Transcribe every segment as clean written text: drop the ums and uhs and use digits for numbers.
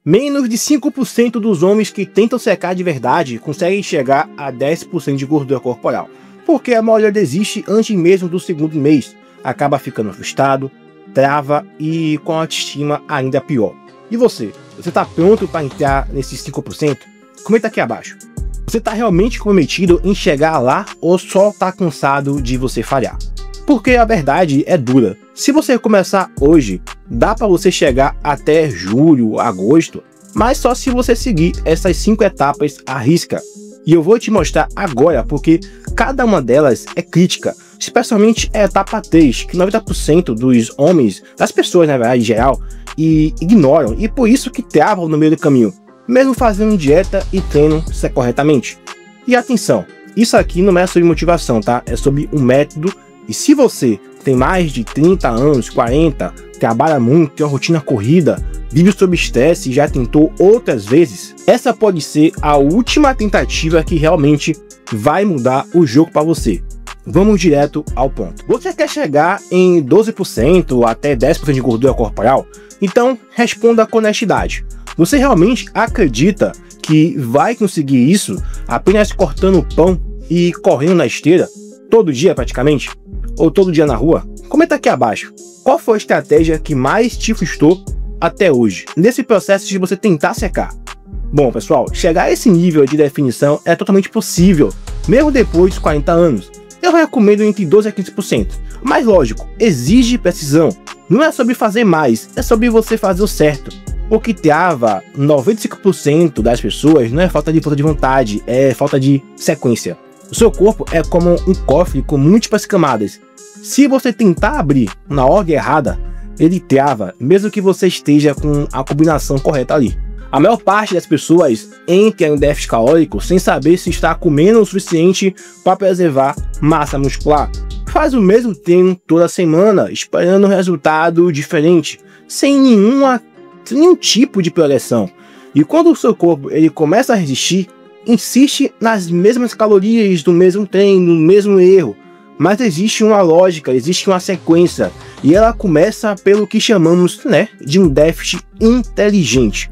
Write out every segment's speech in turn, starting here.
Menos de 5% dos homens que tentam secar de verdade conseguem chegar a 10% de gordura corporal, porque a maioria desiste antes mesmo do segundo mês, acaba ficando frustrado, trava e com a autoestima ainda pior. E você está pronto para entrar nesses 5%? Comenta aqui abaixo. Você está realmente comprometido em chegar lá ou só está cansado de você falhar? Porque a verdade é dura. Se você começar hoje, dá para você chegar até julho, agosto, mas só se você seguir essas 5 etapas à risca. E eu vou te mostrar agora porque cada uma delas é crítica, especialmente a etapa 3, que 90% dos homens, das pessoas na verdade em geral, ignoram e por isso que travam no meio do caminho, mesmo fazendo dieta e treino corretamente. E atenção, isso aqui não é sobre motivação, tá? É sobre um método. E se você tem mais de 30 anos, 40, trabalha muito, tem uma rotina corrida, vive sob estresse e já tentou outras vezes, essa pode ser a última tentativa que realmente vai mudar o jogo para você. Vamos direto ao ponto. Você quer chegar em 12% até 10% de gordura corporal? Então responda com honestidade. Você realmente acredita que vai conseguir isso apenas cortando pão e correndo na esteira? Todo dia praticamente? Ou todo dia na rua? Comenta aqui abaixo. Qual foi a estratégia que mais te frustrou até hoje, nesse processo de você tentar secar? Bom, pessoal, chegar a esse nível de definição é totalmente possível, mesmo depois dos 40 anos. Eu recomendo entre 12% a 15%. Mas lógico, exige precisão. Não é sobre fazer mais, é sobre você fazer o certo. O que trava 95% das pessoas não é falta de vontade, é falta de sequência. O seu corpo é como um cofre com múltiplas camadas. Se você tentar abrir na ordem errada, ele trava, mesmo que você esteja com a combinação correta ali. A maior parte das pessoas entra em déficit calórico sem saber se está comendo o suficiente para preservar massa muscular. Faz o mesmo treino toda semana, esperando um resultado diferente, sem nenhum tipo de progressão. E quando o seu corpo ele começa a resistir, insiste nas mesmas calorias do mesmo treino, no mesmo erro. Mas existe uma lógica, existe uma sequência, e ela começa pelo que chamamos, de um déficit inteligente.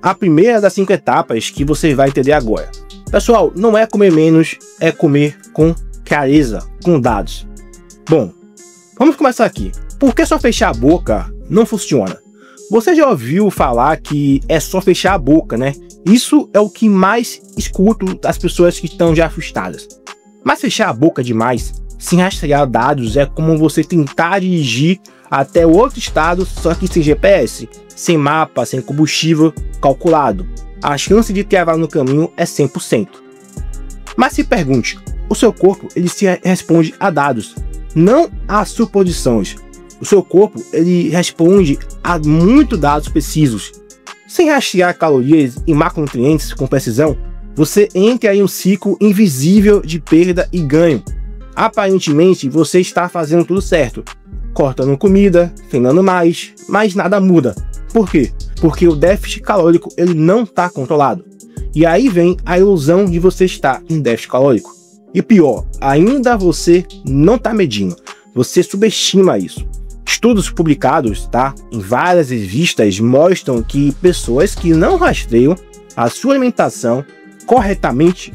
A primeira das 5 etapas que você vai entender agora. Pessoal, não é comer menos, é comer com clareza, com dados. Bom, vamos começar aqui. Por que só fechar a boca não funciona? Você já ouviu falar que é só fechar a boca, né? Isso é o que mais escuto das pessoas que estão já frustradas. Mas fechar a boca demais, sem rastrear dados, é como você tentar dirigir até outro estado, só que sem GPS, sem mapa, sem combustível calculado. A chance de travar no caminho é 100%. Mas se pergunte, o seu corpo ele se responde a dados, não a suposições. O seu corpo ele responde a muitos dados precisos. Sem rastrear calorias e macronutrientes com precisão, você entra em um ciclo invisível de perda e ganho. Aparentemente você está fazendo tudo certo, cortando comida, treinando mais, mas nada muda. Por quê? Porque o déficit calórico ele não está controlado. E aí vem a ilusão de você estar em déficit calórico. E pior, ainda você não está medindo, você subestima isso. Estudos publicados, em várias revistas mostram que pessoas que não rastreiam a sua alimentação corretamente,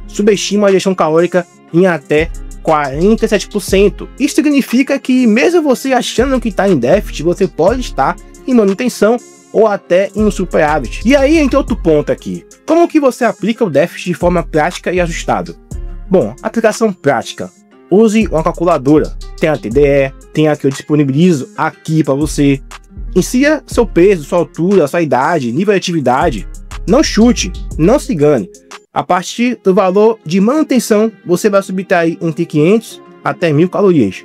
subestimam a ingestão calórica em até 47%. Isso significa que mesmo você achando que está em déficit, você pode estar em manutenção ou até em um superávit. E aí entra outro ponto aqui. Como que você aplica o déficit de forma prática e ajustável? Bom, aplicação prática. Use uma calculadora, tem a TDE, tem a que eu disponibilizo aqui para você. Insira seu peso, sua altura, sua idade, nível de atividade. Não chute, não se engane. A partir do valor de manutenção, você vai subtrair entre 500 até 1000 calorias.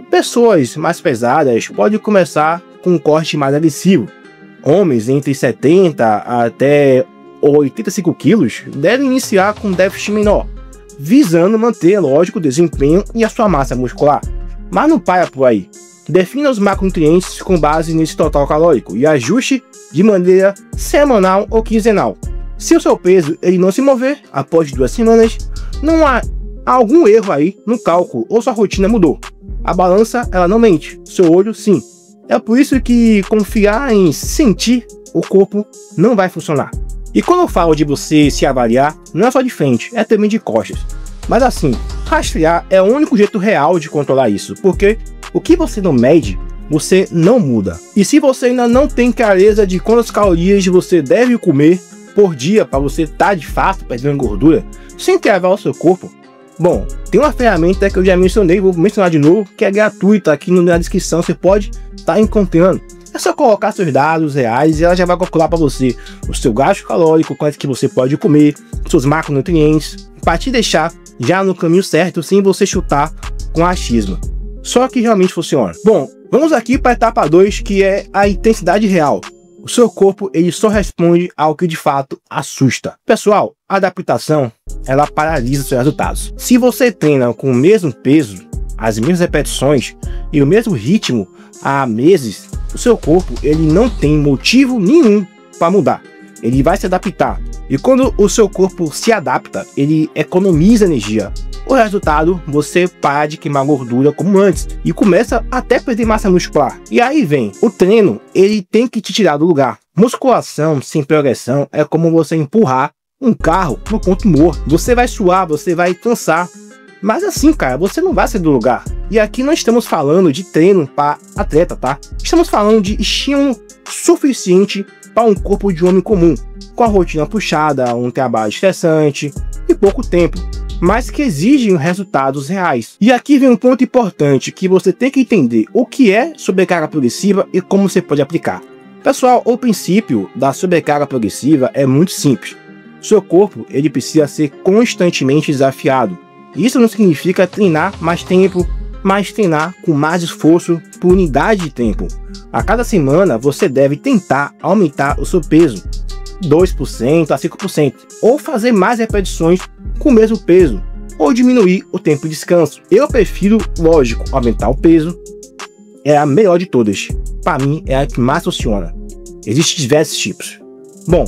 Pessoas mais pesadas podem começar com um corte mais agressivo. Homens entre 70 até 85 quilos devem iniciar com um déficit menor, visando manter, lógico, o desempenho e a sua massa muscular. Mas não para por aí. Defina os macronutrientes com base nesse total calórico e ajuste de maneira semanal ou quinzenal. Se o seu peso ele não se mover após 2 semanas, não há algum erro aí no cálculo ou sua rotina mudou. A balança ela não mente, seu olho sim. É por isso que confiar em sentir o corpo não vai funcionar. E quando eu falo de você se avaliar, não é só de frente, é também de costas. Mas assim, rastrear é o único jeito real de controlar isso, porque o que você não mede, você não muda. E se você ainda não tem clareza de quantas calorias você deve comer por dia para você estar de fato perdendo gordura, sem travar o seu corpo, bom, tem uma ferramenta que eu já mencionei, vou mencionar de novo, que é gratuita, aqui na descrição você pode estar encontrando. É só colocar seus dados reais e ela já vai calcular para você o seu gasto calórico, quanto que você pode comer, seus macronutrientes, para te deixar já no caminho certo, sem você chutar com achismo. Só que realmente funciona. Bom, vamos aqui para a etapa 2, que é a intensidade real. O seu corpo ele só responde ao que de fato assusta. Pessoal, a adaptação ela paralisa seus resultados. Se você treina com o mesmo peso, as mesmas repetições e o mesmo ritmo há meses, o seu corpo ele não tem motivo nenhum para mudar. Ele vai se adaptar. E quando o seu corpo se adapta, ele economiza energia. O resultado, você para de queimar gordura como antes e começa até a perder massa muscular. E aí vem, o treino, ele tem que te tirar do lugar. Musculação sem progressão é como você empurrar um carro no ponto morto. Você vai suar, você vai cansar. Mas assim, cara, você não vai sair do lugar. E aqui não estamos falando de treino para atleta, tá? Estamos falando de estímulo suficiente para um corpo de homem comum, com a rotina puxada, um trabalho estressante e pouco tempo, mas que exigem resultados reais. E aqui vem um ponto importante que você tem que entender o que é sobrecarga progressiva e como você pode aplicar. Pessoal, o princípio da sobrecarga progressiva é muito simples. Seu corpo ele precisa ser constantemente desafiado. Isso não significa treinar mais tempo, mas treinar com mais esforço por unidade de tempo. A cada semana você deve tentar aumentar o seu peso 2% a 5%, ou fazer mais repetições com o mesmo peso, ou diminuir o tempo de descanso. Eu prefiro, lógico, aumentar o peso, é a melhor de todas. Para mim é a que mais funciona. Existem diversos tipos. Bom,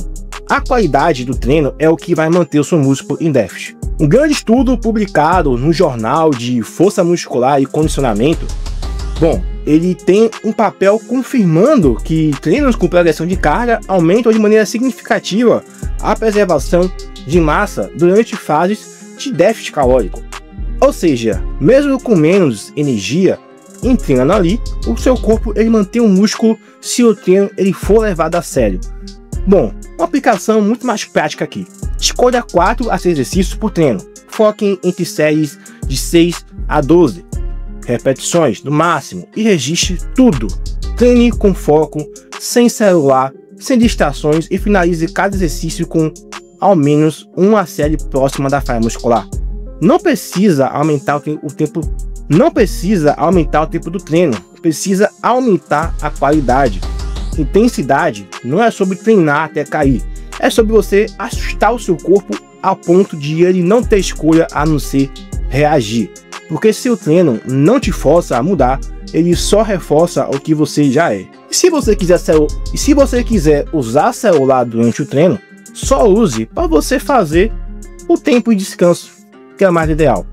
a qualidade do treino é o que vai manter o seu músculo em déficit. Um grande estudo publicado no jornal de força muscular e condicionamento, bom, ele tem um papel confirmando que treinos com progressão de carga aumentam de maneira significativa a preservação de massa durante fases de déficit calórico. Ou seja, mesmo com menos energia em treinando ali, o seu corpo ele mantém o músculo se o treino ele for levado a sério. Bom, uma aplicação muito mais prática aqui. Escolha 4 a 6 exercícios por treino. Foquem entre séries de 6 a 12 repetições no máximo e registre tudo. Treine com foco, sem celular, sem distrações e finalize cada exercício com ao menos uma série próxima da falha muscular. Não precisa aumentar o tempo do treino, precisa aumentar a qualidade. Intensidade não é sobre treinar até cair, é sobre você assustar o seu corpo ao ponto de ele não ter escolha a não ser reagir. Porque se o treino não te força a mudar, ele só reforça o que você já é. E se você quiser usar celular durante o treino, só use para você fazer o tempo de descanso, que é mais ideal.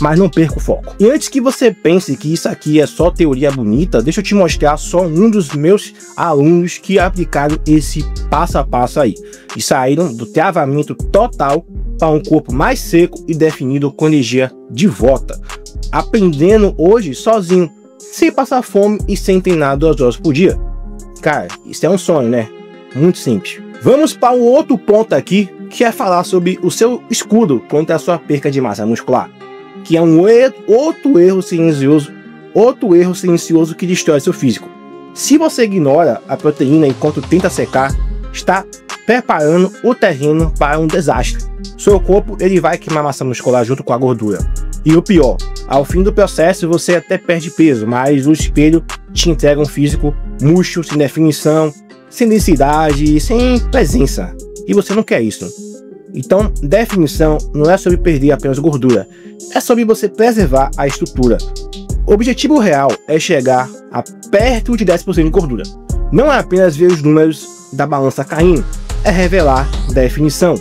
Mas não perca o foco. E antes que você pense que isso aqui é só teoria bonita, deixa eu te mostrar só um dos meus alunos que aplicaram esse passo a passo aí. E saíram do travamento total para um corpo mais seco e definido com energia de volta. Aprendendo hoje sozinho, sem passar fome e sem treinar 2 horas por dia. Cara, isso é um sonho, né? Muito simples. Vamos para um outro ponto aqui, que é falar sobre o seu escudo contra a sua perca de massa muscular. Que é um outro erro silencioso que destrói seu físico. Se você ignora a proteína enquanto tenta secar, está preparando o terreno para um desastre. Seu corpo ele vai queimar massa muscular junto com a gordura. E o pior, ao fim do processo você até perde peso, mas o espelho te entrega um físico murcho, sem definição, sem densidade, sem presença. E você não quer isso. Então, definição não é sobre perder apenas gordura, é sobre você preservar a estrutura. O objetivo real é chegar a perto de 10% de gordura. Não é apenas ver os números da balança caindo, é revelar definição,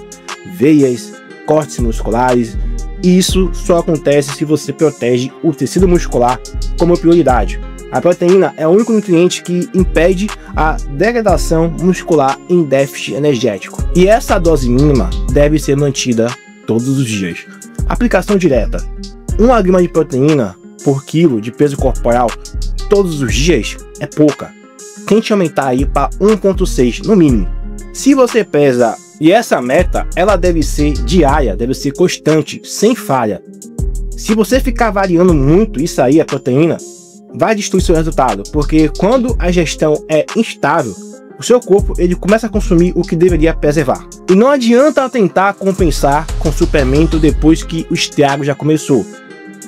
veias, cortes musculares. E isso só acontece se você protege o tecido muscular como prioridade. A proteína é o único nutriente que impede a degradação muscular em déficit energético. E essa dose mínima deve ser mantida todos os dias. Aplicação direta: 1 grama de proteína por quilo de peso corporal todos os dias é pouca. Tente aumentar aí para 1,6 no mínimo. Se você pesa, e essa meta ela deve ser diária, deve ser constante, sem falha. Se você ficar variando muito isso aí, a proteína, vai destruir seu resultado, porque quando a ingestão é instável, o seu corpo ele começa a consumir o que deveria preservar. E não adianta tentar compensar com suplemento depois que o estrago já começou.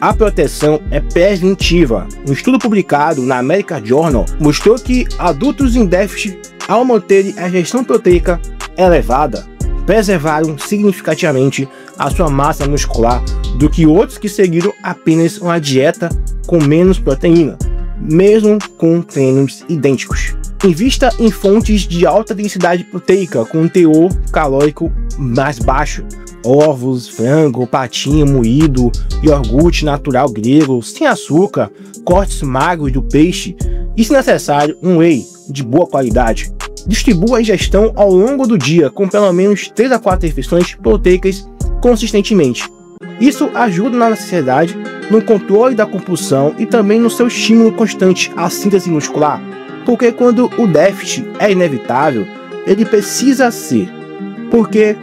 A proteção é preventiva. Um estudo publicado na American Journal mostrou que adultos em déficit, ao manterem a ingestão proteica elevada, preservaram significativamente a sua massa muscular do que outros que seguiram apenas uma dieta com menos proteína, mesmo com treinos idênticos. Invista em fontes de alta densidade proteica com um teor calórico mais baixo. Ovos, frango, patinho moído, iogurte natural grego, sem açúcar, cortes magros do peixe e, se necessário, um whey de boa qualidade. Distribua a ingestão ao longo do dia com pelo menos 3 a 4 refeições proteicas consistentemente. Isso ajuda na saciedade, no controle da compulsão e também no seu estímulo constante à síntese muscular, porque quando o déficit é inevitável, ele precisa ser. Porque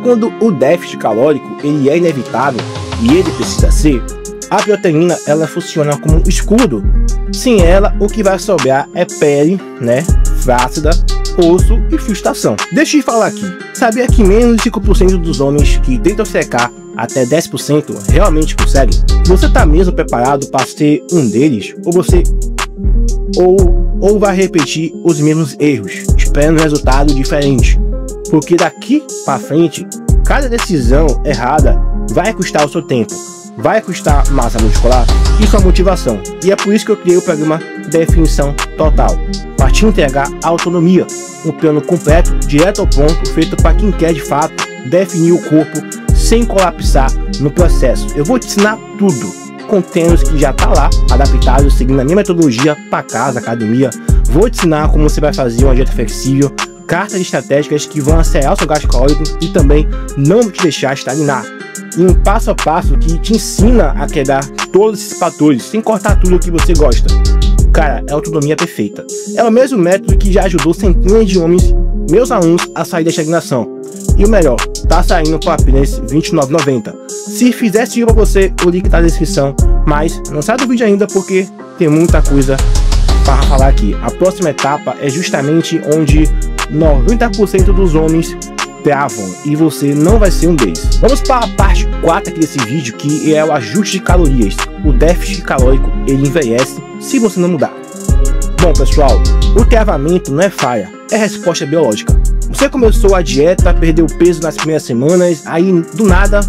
quando o déficit calórico ele é inevitável e ele precisa ser, a proteína ela funciona como um escudo. Sem ela, o que vai sobrar é pele, né, flácida, osso e frustração. Deixa eu falar aqui, sabia que menos de 5% dos homens que tentam secar até 10% realmente conseguem? Você está mesmo preparado para ser um deles? Ou você vai repetir os mesmos erros, esperando um resultado diferente? Porque daqui para frente, cada decisão errada vai custar o seu tempo, vai custar massa muscular e sua motivação. E é por isso que eu criei o programa Definição Total, para te entregar autonomia, um plano completo, direto ao ponto, feito para quem quer de fato definir o corpo sem colapsar no processo. Eu vou te ensinar tudo, com treinos que já tá lá, adaptados, seguindo a minha metodologia para casa, academia. Vou te ensinar como você vai fazer uma dieta flexível, cartas estratégicas que vão acelerar o seu gasto calórico e também não te deixar estagnar. E um passo a passo que te ensina a quebrar todos esses fatores, sem cortar tudo o que você gosta. Cara, é a autonomia perfeita. É o mesmo método que já ajudou centenas de homens, meus alunos, a sair da estagnação. E o melhor, tá saindo por apenas R$ 29,90. Se fizer sentido pra você, o link tá na descrição. Mas não sai do vídeo ainda porque tem muita coisa para falar aqui. A próxima etapa é justamente onde 90% dos homens travam e você não vai ser um deles. Vamos para a parte 4 aqui desse vídeo, que é o ajuste de calorias. O déficit calórico ele envelhece se você não mudar. Bom pessoal, o travamento não é falha, é resposta biológica. Você começou a dieta, perdeu peso nas primeiras semanas, aí do nada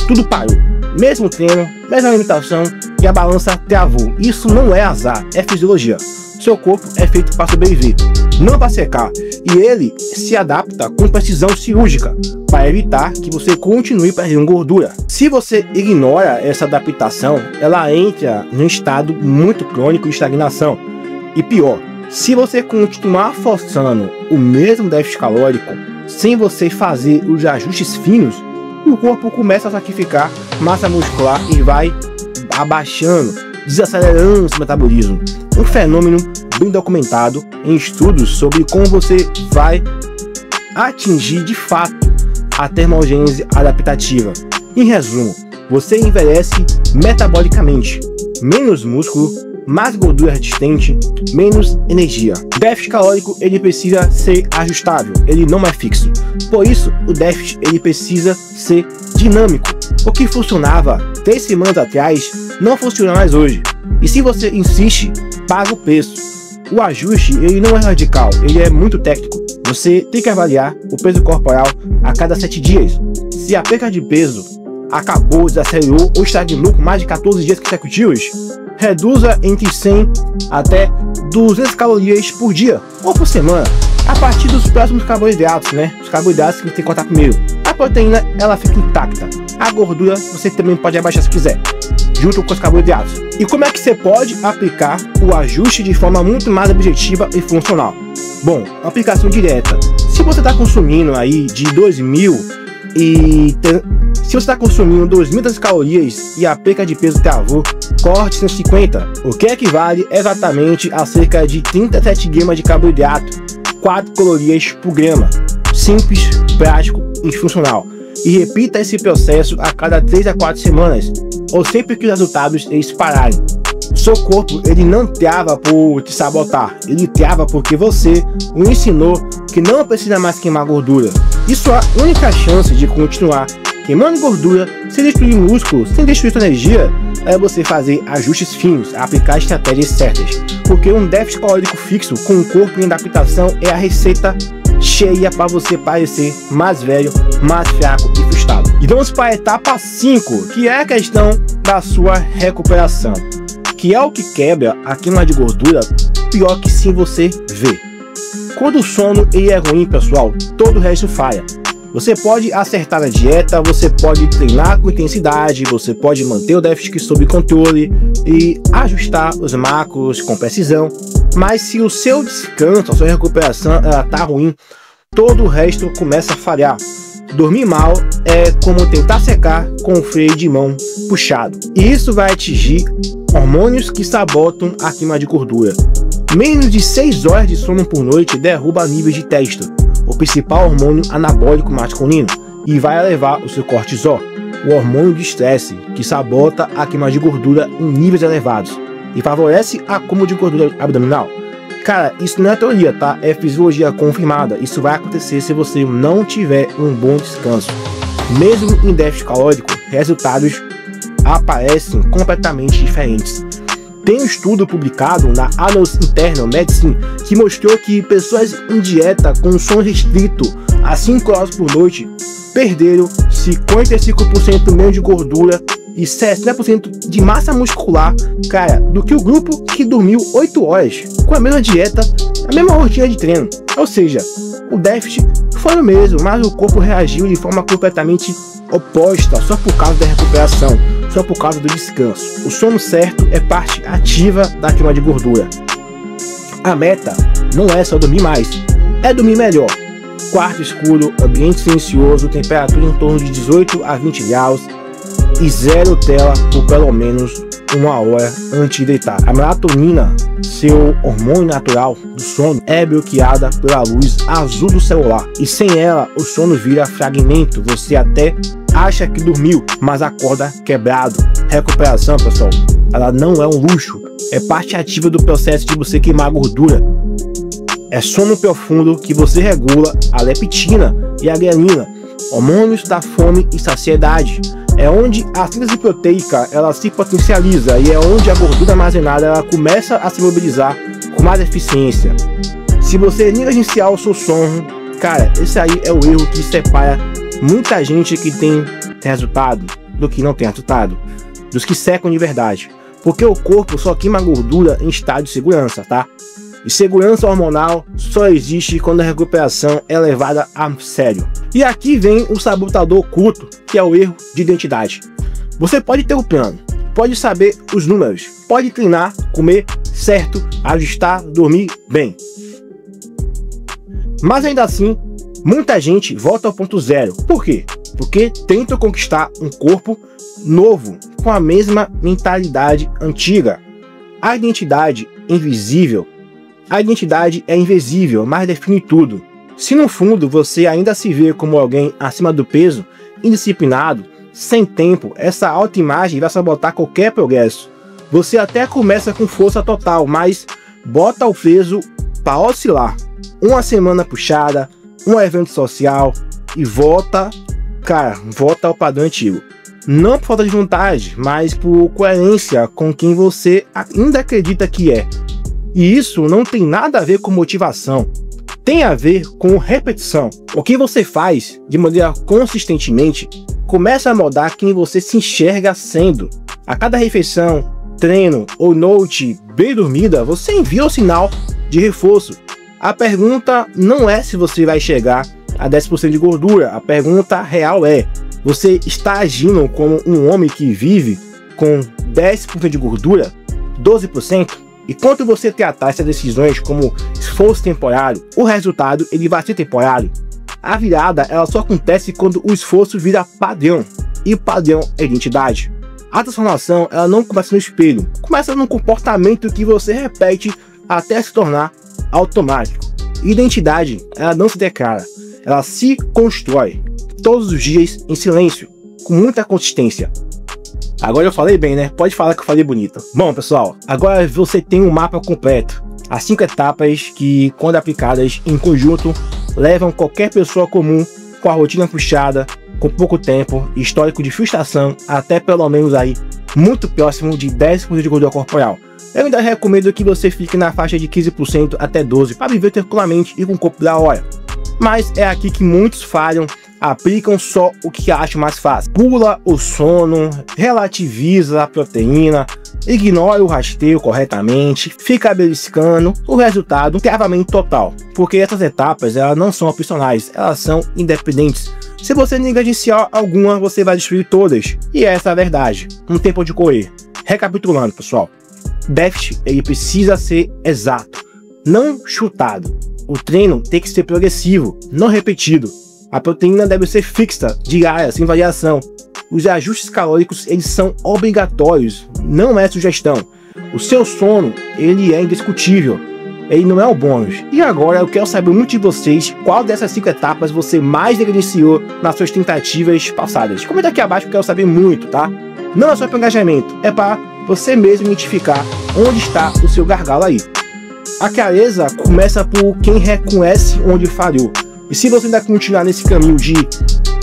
tudo parou. Mesmo treino, mesma alimentação e a balança travou. Isso não é azar, é fisiologia. Seu corpo é feito para sobreviver, não para secar, e ele se adapta com precisão cirúrgica para evitar que você continue perdendo gordura. Se você ignora essa adaptação, ela entra num estado muito crônico de estagnação. E pior, se você continuar forçando o mesmo déficit calórico sem você fazer os ajustes finos, o corpo começa a sacrificar massa muscular e vai abaixando, desacelerando seu metabolismo. Um fenômeno bem documentado em estudos sobre como você vai atingir de fato a termogênese adaptativa. Em resumo, você envelhece metabolicamente, menos músculo, mais gordura resistente, menos energia. O déficit calórico ele precisa ser ajustável, ele não é fixo. Por isso, o déficit ele precisa ser dinâmico. O que funcionava 3 semanas atrás não funciona mais hoje. E se você insiste, paga o preço. O ajuste ele não é radical, ele é muito técnico. Você tem que avaliar o peso corporal a cada 7 dias. Se a perda de peso acabou, desacelerou ou estagnou por mais de 14 dias consecutivos, reduza entre 100 até 200 calorias por dia ou por semana, a partir dos próximos carboidratos, né? Os carboidratos que você tem que cortar primeiro. A proteína ela fica intacta. A gordura você também pode abaixar se quiser, junto com os carboidratos. E como é que você pode aplicar o ajuste de forma muito mais objetiva e funcional? Bom, aplicação direta. Se você está consumindo aí de 2.200 calorias e a perca de peso travou, corte 150, o que equivale exatamente a cerca de 37 gramas de carboidrato, 4 calorias por grama. Simples, prático e funcional. E repita esse processo a cada 3 a 4 semanas, ou sempre que os resultados eles pararem. Seu corpo ele não trava por te sabotar, ele trava porque você o ensinou que não precisa mais queimar gordura. E sua única chance de continuar queimando gordura sem destruir músculo, sem destruir sua energia, é você fazer ajustes finos, aplicar estratégias certas. Porque um déficit calórico fixo com um corpo em adaptação é a receita cheia para você parecer mais velho, mais fraco e frustrado. E vamos para a etapa 5, que é a questão da sua recuperação, que é o que quebra a queima de gordura pior que sim você vê. Quando o sono ele é ruim, pessoal, todo o resto falha. Você pode acertar a dieta, você pode treinar com intensidade, você pode manter o déficit sob controle e ajustar os macros com precisão, mas se o seu descanso, a sua recuperação tá ruim, todo o resto começa a falhar. Dormir mal é como tentar secar com o freio de mão puxado, e isso vai atingir hormônios que sabotam a queima de gordura. Menos de 6 horas de sono por noite derruba níveis de testo, o principal hormônio anabólico masculino, e vai elevar o seu cortisol, o hormônio de estresse, que sabota a queima de gordura em níveis elevados e favorece a acúmulo de gordura abdominal. Cara, isso não é teoria, tá? É fisiologia confirmada. Isso vai acontecer se você não tiver um bom descanso. Mesmo em déficit calórico, resultados aparecem completamente diferentes. Tem um estudo publicado na Annals Internal Medicine que mostrou que pessoas em dieta com sono restrito a 5 horas por noite perderam 55% menos de gordura e 60% de massa muscular, cara, do que o grupo que dormiu 8 horas com a mesma dieta, a mesma rotina de treino. Ou seja, o déficit foi o mesmo, mas o corpo reagiu de forma completamente oposta só por causa da recuperação, só por causa do descanso. O sono certo é parte ativa da queima de gordura. A meta não é só dormir mais, é dormir melhor. Quarto escuro, ambiente silencioso, temperatura em torno de 18 a 20 graus e zero tela por pelo menos 1 hora antes de deitar. A melatonina, seu hormônio natural do sono, é bloqueada pela luz azul do celular, e sem ela o sono vira fragmento. Você até acha que dormiu, mas acorda quebrado. Recuperação, pessoal, ela não é um luxo, é parte ativa do processo de você queimar gordura. É sono profundo que você regula a leptina e a grelina, hormônios da fome e saciedade. É onde a síntese proteica ela se potencializa e é onde a gordura armazenada ela começa a se mobilizar com mais eficiência. Se você negligenciar o seu sono, cara, esse aí é o erro que separa muita gente que tem resultado do que não tem resultado, dos que secam de verdade. Porque o corpo só queima gordura em estado de segurança, tá? E segurança hormonal só existe quando a recuperação é levada a sério. E aqui vem o sabotador oculto, que é o erro de identidade. Você pode ter o plano, pode saber os números, pode treinar, comer certo, ajustar, dormir bem. Mas ainda assim, muita gente volta ao ponto zero. Por quê? Porque tenta conquistar um corpo novo com a mesma mentalidade antiga. A identidade invisível. A identidade é invisível, mas define tudo. Se no fundo você ainda se vê como alguém acima do peso, indisciplinado, sem tempo, essa autoimagem vai sabotar qualquer progresso. Você até começa com força total, mas bota o peso para oscilar. Uma semana puxada, um evento social e volta ao padrão antigo. Não por falta de vontade, mas por coerência com quem você ainda acredita que é. E isso não tem nada a ver com motivação, tem a ver com repetição. O que você faz de maneira consistentemente começa a moldar quem você se enxerga sendo. A cada refeição, treino ou noite bem dormida, você envia o sinal de reforço. A pergunta não é se você vai chegar a 10% de gordura, a pergunta real é: você está agindo como um homem que vive com 10% de gordura, 12%, e quando você tratar essas decisões como esforço temporário, o resultado ele vai ser temporário. A virada ela só acontece quando o esforço vira padrão, e o padrão é identidade. A transformação ela não começa no espelho, começa no comportamento que você repete até se tornar automático. Identidade ela não se declara, ela se constrói todos os dias em silêncio, com muita consistência. Agora eu falei bem, né? Pode falar que eu falei bonito. Bom, pessoal, agora você tem um mapa completo. As 5 etapas que, quando aplicadas em conjunto, levam qualquer pessoa comum com a rotina puxada, com pouco tempo e histórico de frustração, até pelo menos aí muito próximo de 10% de gordura corporal. Eu ainda recomendo que você fique na faixa de 15% até 12% para viver tranquilamente e com o corpo da hora. Mas é aqui que muitos falham, aplicam só o que acham mais fácil. Pula o sono, relativiza a proteína, ignora o rasteio corretamente, fica beliscando, o resultado é travamento total. Porque essas etapas elas não são opcionais, elas são independentes. Se você negligenciar alguma, você vai destruir todas. E essa é a verdade. Não tem por onde correr. Recapitulando, pessoal. Déficit ele precisa ser exato, não chutado. O treino tem que ser progressivo, não repetido. A proteína deve ser fixa, diária, sem variação. Os ajustes calóricos eles são obrigatórios, não é sugestão. O seu sono ele é indiscutível, ele não é um bônus. E agora eu quero saber muito de vocês qual dessas 5 etapas você mais negligenciou nas suas tentativas passadas. Comenta aqui abaixo que eu quero saber muito, tá? Não é só para engajamento, é para você mesmo identificar onde está o seu gargalo aí. A clareza começa por quem reconhece onde falhou. E se você ainda continuar nesse caminho de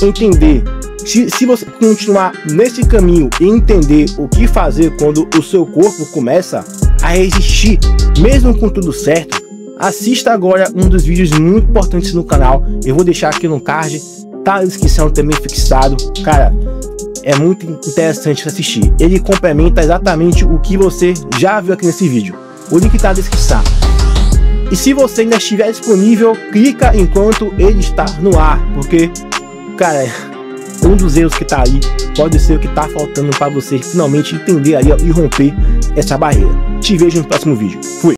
entender, se você continuar nesse caminho e entender o que fazer quando o seu corpo começa a resistir, mesmo com tudo certo, assista agora um dos vídeos muito importantes no canal. Eu vou deixar aqui no card, tá na descrição também fixado. Cara, é muito interessante assistir. Ele complementa exatamente o que você já viu aqui nesse vídeo. O link tá na descrição. E se você ainda estiver disponível, clica enquanto ele está no ar, porque, cara, um dos erros que tá aí pode ser o que tá faltando para você finalmente entender aí e romper essa barreira. Te vejo no próximo vídeo. Fui!